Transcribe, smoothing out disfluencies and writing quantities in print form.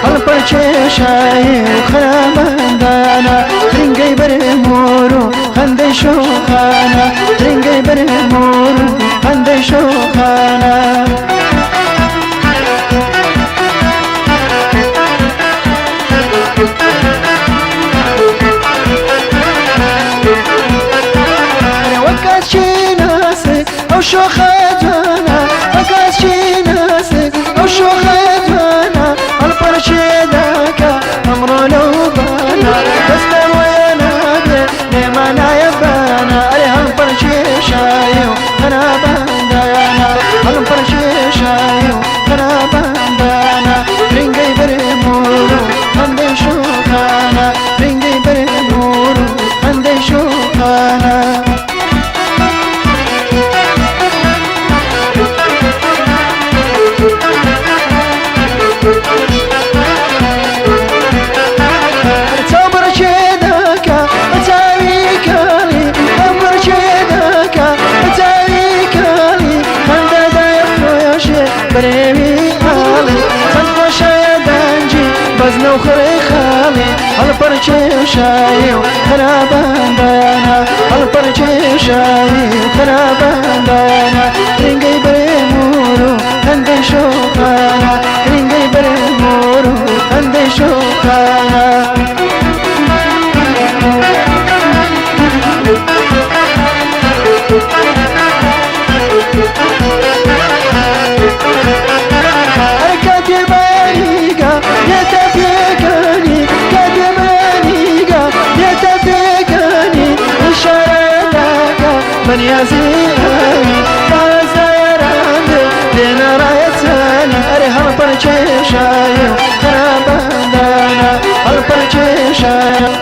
هالبرچه شایی و خرابندانا رنگی بر مورو خنده شوخانا رنگی بر مورو خنده شوخانا وقت شي ناسك او شوخة جوانا وقت شي ناسك او شوخة جوانا البرشي داكا امرو لو بانا بس وين هذا لمانا يبانا عليها البرشي شايو انا باندانا البرشي شايو انا باندانا رنجي برمورو عندي شوخانا رنجي برمورو عندي شوخانا بريمي عالي صنقوش يا دانجي بزنو خري خالي هالبرشي شاي خرابان دانا هالبرشي شاي خرابان دانا رنجي بريمورو عندي شوخانا رنجي بريمورو عندي شوخانا من يزيني فازيران دينا رايتاني اري هالبرشي شايو خرابان دانا هالبرشي شايو